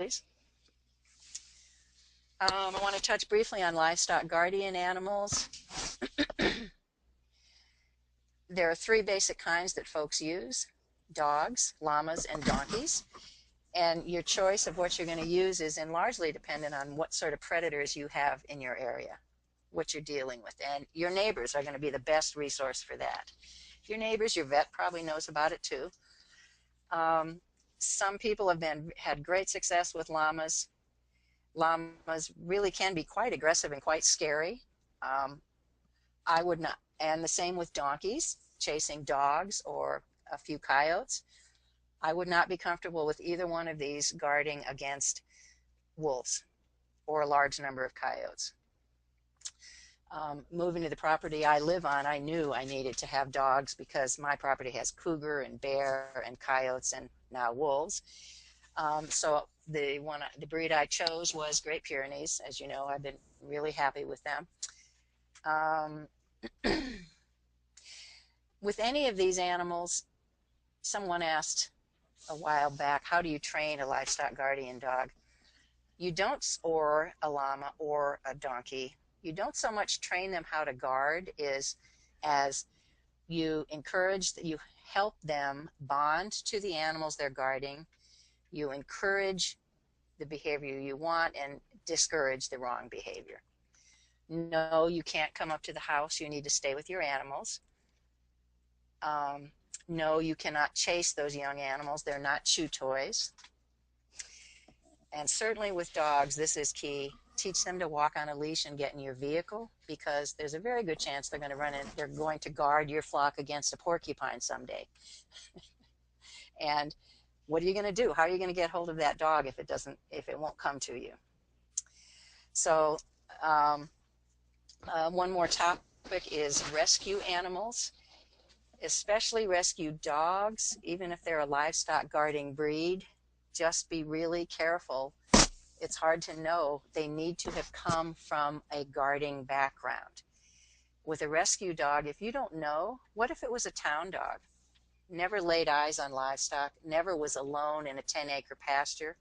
please. I want to touch briefly on livestock guardian animals. There are three basic kinds that folks use: dogs, llamas, and donkeys. And your choice of what you're going to use is largely dependent on what sort of predators you have in your area, what you're dealing with. And your neighbors are going to be the best resource for that. Your neighbors, your vet probably knows about it too. Some people have had great success with llamas. Llamas really can be quite aggressive and quite scary. I would not, and the same with donkeys, chasing dogs or a few coyotes. I would not be comfortable with either one of these guarding against wolves or a large number of coyotes. Moving to the property I live on, I knew I needed to have dogs because my property has cougar and bear and coyotes and now wolves. So the breed I chose was Great Pyrenees. As you know, I've been really happy with them. With any of these animals, someone asked a while back, how do you train a livestock guardian dog? You don't, or a llama or a donkey, you don't so much train them how to guard as you encourage, that you help them bond to the animals they're guarding. You encourage the behavior you want and discourage the wrong behavior. No, you can't come up to the house. You need to stay with your animals. No, you cannot chase those young animals. They're not chew toys. And certainly with dogs, this is key. Teach them to walk on a leash and get in your vehicle, because there's a very good chance they're going to guard your flock against a porcupine someday. And what are you going to do? How are you going to get hold of that dog if it won't come to you? So one more topic is rescue animals, especially rescue dogs. Even if they're a livestock guarding breed, just be really careful. It's hard to know. They need to have come from a guarding background. With a rescue dog, if you don't know, what if it was a town dog? Never laid eyes on livestock, never was alone in a 10-acre pasture.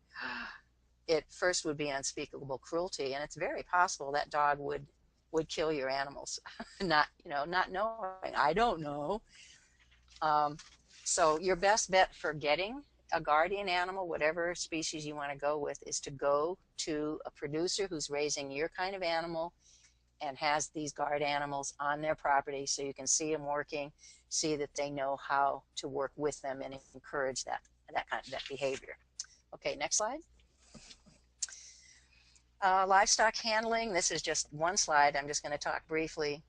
It first would be unspeakable cruelty, and it's very possible that dog would kill your animals. not knowing. I don't know. So your best bet for getting a guardian animal, whatever species you want to go with, is to go to a producer who's raising your kind of animal and has these guard animals on their property, so you can see them working, see that they know how to work with them and encourage that behavior. Okay, next slide. Livestock handling. This is just one slide. I'm just going to talk briefly.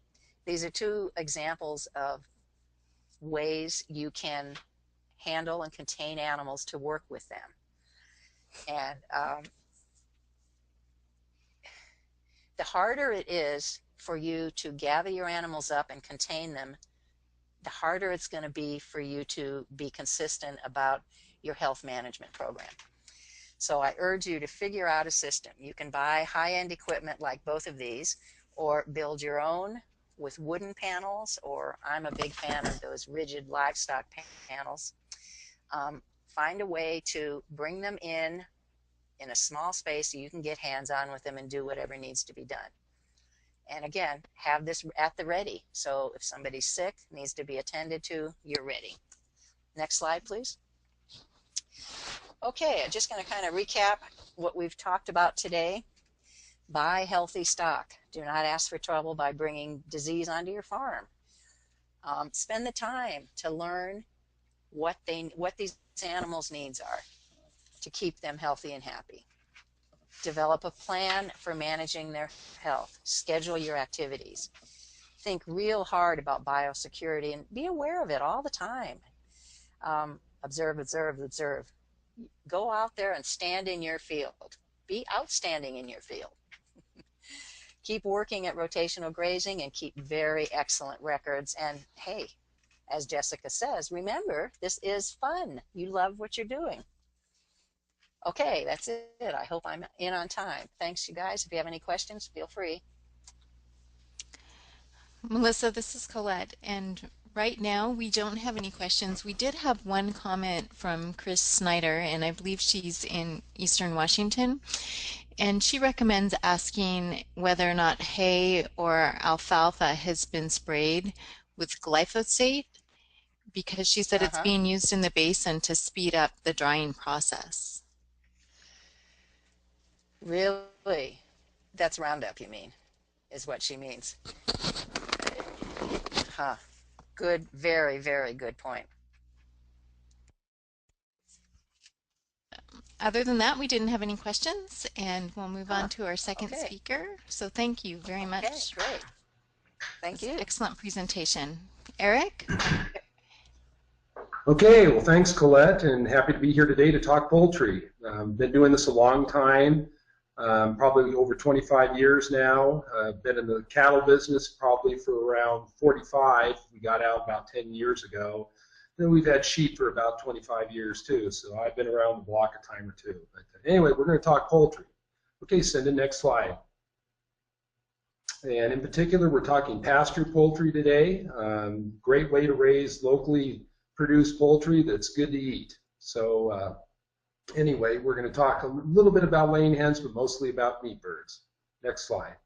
These are two examples of ways you can handle and contain animals to work with them. And the harder it is for you to gather your animals up and contain them, the harder it's going to be for you to be consistent about your health management program. So I urge you to figure out a system. You can buy high-end equipment like both of these, or build your own with wooden panels, or I'm a big fan of those rigid livestock panels. Find a way to bring them in a small space so you can get hands-on with them and do whatever needs to be done. And again, have this at the ready. So if somebody's sick, needs to be attended to, you're ready. Next slide, please. Okay, I'm just going to kind of recap what we've talked about today. Buy healthy stock. Do not ask for trouble by bringing disease onto your farm. Spend the time to learn what these animals' needs are to keep them healthy and happy. Develop a plan for managing their health. Schedule your activities. Think real hard about biosecurity and be aware of it all the time. Observe, observe, observe. Go out there and stand in your field. Be outstanding in your field. Keep working at rotational grazing and keep very excellent records. And hey, as Jessica says, remember, this is fun. You love what you're doing. Okay, that's it. I hope I'm in on time. Thanks, you guys. If you have any questions, feel free. Melissa, this is Colette, and Right now, we don't have any questions. We did have one comment from Chris Snyder, and I believe she's in Eastern Washington. And she recommends asking whether or not hay or alfalfa has been sprayed with glyphosate because she said it's Uh-huh. being used in the basin to speed up the drying process. Really? That's Roundup, you mean, is what she means. Huh. Good, very, very good point. Other than that, we didn't have any questions, and we'll move on Huh. to our second Okay. speaker. So thank you very Okay, much. great. Thank It's an you. excellent presentation. Eric? Okay, well, thanks, Colette, and happy to be here today to talk poultry. Been doing this a long time, probably over 25 years now. Been in the cattle business probably for around 45. We got out about 10 years ago. Then we've had sheep for about 25 years too, so I've been around the block a time or two. But anyway, we're going to talk poultry. Okay, send the next slide. And in particular, we're talking pasture poultry today. Great way to raise locally produced poultry that's good to eat. So anyway, we're going to talk a little bit about laying hens, but mostly about meat birds. Next slide.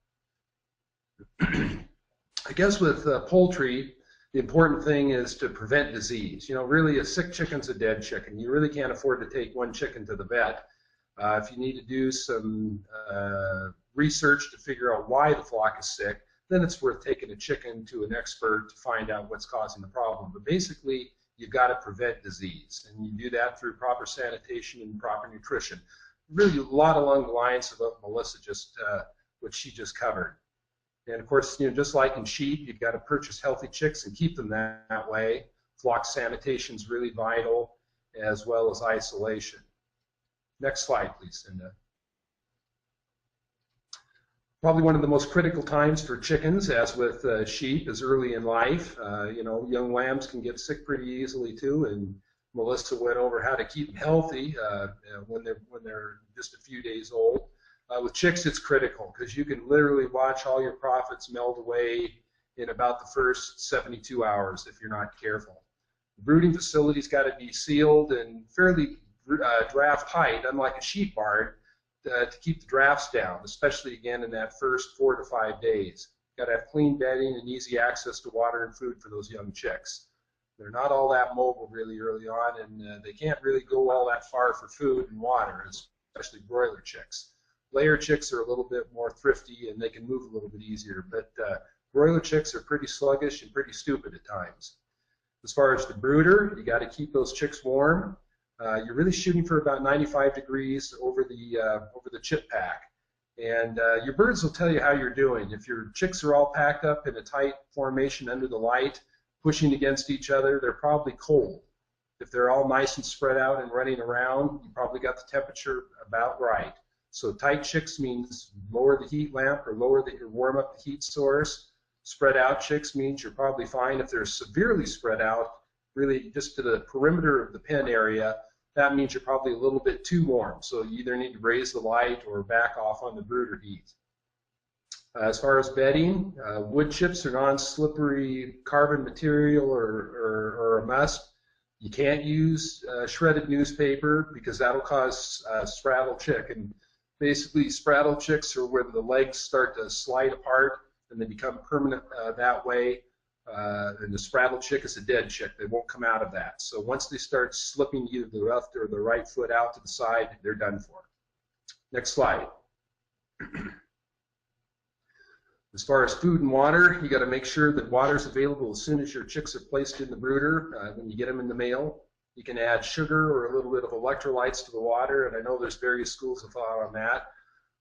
I guess with poultry, the important thing is to prevent disease. You know, really a sick chicken's a dead chicken. You really can't afford to take one chicken to the vet. If you need to do some research to figure out why the flock is sick, then it's worth taking a chicken to an expert to find out what's causing the problem. But basically, you've got to prevent disease, and you do that through proper sanitation and proper nutrition. Really, a lot along the lines of what Melissa just, what she just covered. And of course, you know, just like in sheep, you've got to purchase healthy chicks and keep them that way. Flock sanitation is really vital, as well as isolation. Next slide, please, Cinda. Probably one of the most critical times for chickens, as with sheep, is early in life. You know, young lambs can get sick pretty easily too, and Melissa went over how to keep them healthy when they're just a few days old. With chicks, it's critical because you can literally watch all your profits melt away in about the first 72 hours if you're not careful. The brooding facility's got to be sealed and fairly draft tight, unlike a sheep barn, to keep the drafts down, especially again in that first 4 to 5 days. Got to have clean bedding and easy access to water and food for those young chicks. They're not all that mobile really early on, and they can't really go all that far for food and water, especially broiler chicks. Layer chicks are a little bit more thrifty and they can move a little bit easier, but broiler chicks are pretty sluggish and pretty stupid at times. As far as the brooder, you got to keep those chicks warm. You're really shooting for about 95 degrees over the chip pack. And your birds will tell you how you're doing. If your chicks are all packed up in a tight formation under the light, pushing against each other, they're probably cold. If they're all nice and spread out and running around, you probably got the temperature about right. So tight chicks means lower the heat lamp or warm up the heat source. Spread out chicks means you're probably fine. If they're severely spread out, really just to the perimeter of the pen area, that means you're probably a little bit too warm. So you either need to raise the light or back off on the brooder heat. As far as bedding, wood chips are non-slippery carbon material or a must. You can't use shredded newspaper because that'll cause spraddle chick. And basically, spraddle chicks are where the legs start to slide apart and they become permanent that way. And the spraddle chick is a dead chick. They won't come out of that. So once they start slipping either the left or the right foot out to the side, they're done for. Next slide. As far as food and water, you got to make sure that water is available as soon as your chicks are placed in the brooder. When you get them in the mail, you can add sugar or a little bit of electrolytes to the water, and I know there's various schools of thought on that.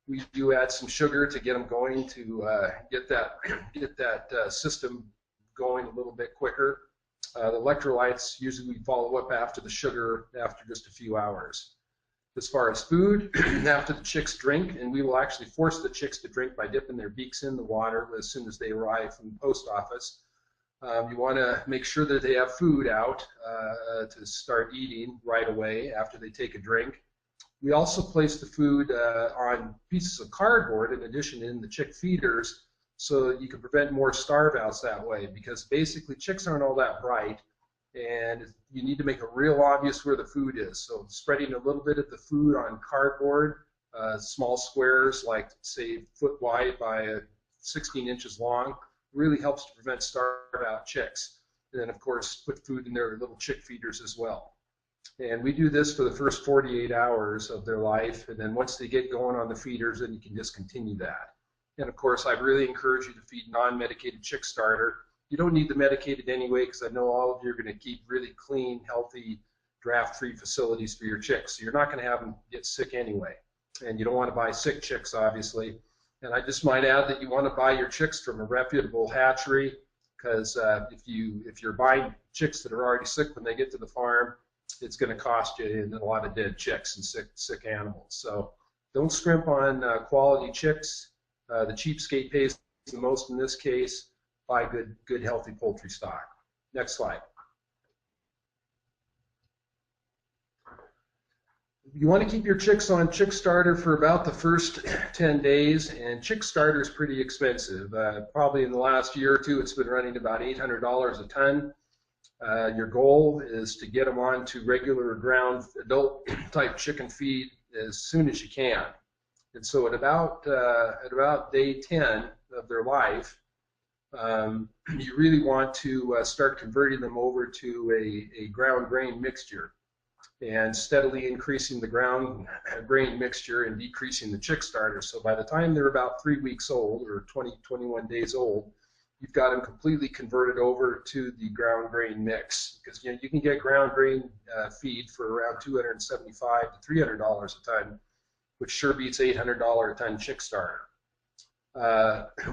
We do add some sugar to get them going to get that system going a little bit quicker. The electrolytes usually we follow up after the sugar after just a few hours. As far as food, after the chicks drink, and we will actually force the chicks to drink by dipping their beaks in the water as soon as they arrive from the post office. You want to make sure that they have food out to start eating right away after they take a drink. We also place the food on pieces of cardboard in addition in the chick feeders so you can prevent more starve outs that way, because basically chicks aren't all that bright, and you need to make it real obvious where the food is. So spreading a little bit of the food on cardboard, small squares like say foot wide by 16 inches long, really helps to prevent starve out chicks. And then of course put food in their little chick feeders as well. And we do this for the first 48 hours of their life, and then once they get going on the feeders, then you can just continue that. And of course, I really encourage you to feed non-medicated chick starter. You don't need the medicated anyway, because I know all of you are going to keep really clean, healthy, draft-free facilities for your chicks. So you're not going to have them get sick anyway. And you don't want to buy sick chicks, obviously. And I just might add that you want to buy your chicks from a reputable hatchery, because if you're buying chicks that are already sick when they get to the farm, it's going to cost you a lot of dead chicks and sick animals. So don't scrimp on quality chicks. The cheapskate pays the most in this case. Buy good healthy poultry stock. Next slide. You want to keep your chicks on chick starter for about the first 10 days, and chick starter is pretty expensive. Probably in the last year or two, it's been running about $800 a ton. Your goal is to get them onto regular ground adult type chicken feed as soon as you can. And so at about day 10 of their life, you really want to start converting them over to a ground grain mixture, and steadily increasing the ground grain mixture and decreasing the chick starter. So by the time they're about 3 weeks old, or 21 days old, you've got them completely converted over to the ground grain mix, because you can get ground grain feed for around $275 to $300 a ton, which sure beats $800 a ton chick starter.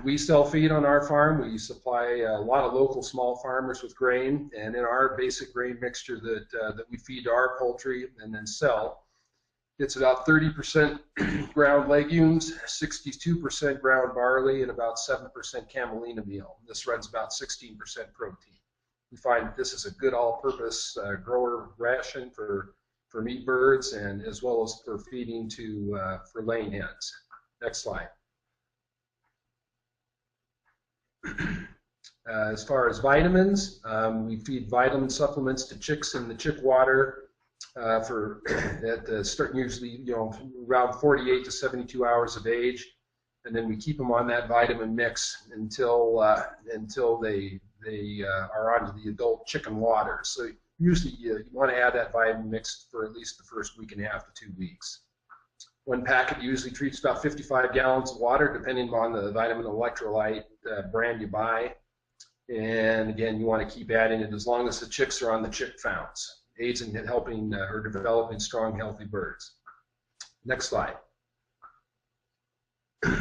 We sell feed on our farm. We supply a lot of local small farmers with grain, and in our basic grain mixture that we feed to our poultry and then sell, it's about 30% ground legumes, 62% ground barley, and about 7% camelina meal. This runs about 16% protein. We find that this is a good all-purpose grower ration for meat birds, and as well as for feeding for laying hens. Next slide. As far as vitamins, we feed vitamin supplements to chicks in the chick water start usually around 48 to 72 hours of age, and then we keep them on that vitamin mix until they are onto the adult chicken water. So usually you want to add that vitamin mix for at least the first week and a half to 2 weeks. One packet usually treats about 55 gallons of water, depending on the vitamin electrolyte brand you buy. And again, you want to keep adding it as long as the chicks are on the chick founds. Aids in helping or developing strong, healthy birds. Next slide.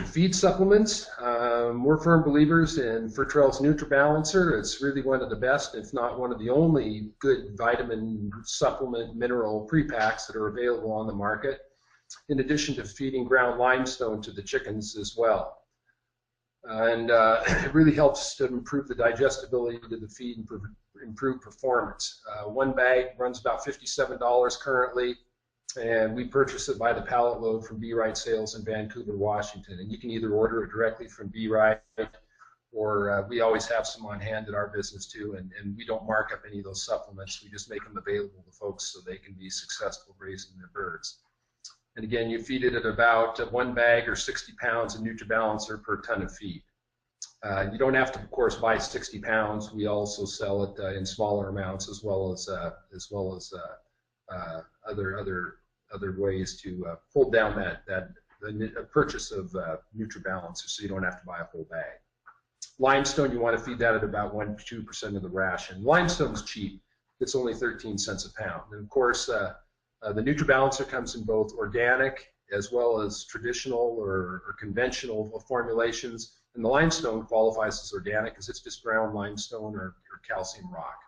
Feed supplements. We're firm believers in Fertrell's NutriBalancer. It's really one of the best, if not one of the only good vitamin supplement mineral pre-packs that are available on the market, in addition to feeding ground limestone to the chickens as well. It really helps to improve the digestibility of the feed and improve performance. One bag runs about $57 currently, and we purchase it by the pallet load from B-Right Sales in Vancouver, Washington. And you can either order it directly from B-Right, or we always have some on hand at our business too, and we don't mark up any of those supplements. We just make them available to folks so they can be successful raising their birds. And again, you feed it at about 1 bag or 60 pounds of NutriBalancer per ton of feed. You don't have to, of course, buy 60 pounds. We also sell it in smaller amounts, as well as other ways to hold down the purchase of NutriBalancer, so you don't have to buy a whole bag. Limestone, you want to feed that at about 1 to 2% of the ration. Limestone's cheap. It's only 13 cents a pound. And of course, the NutriBalancer comes in both organic as well as traditional or conventional formulations. And the limestone qualifies as organic because it's just ground limestone or calcium rock.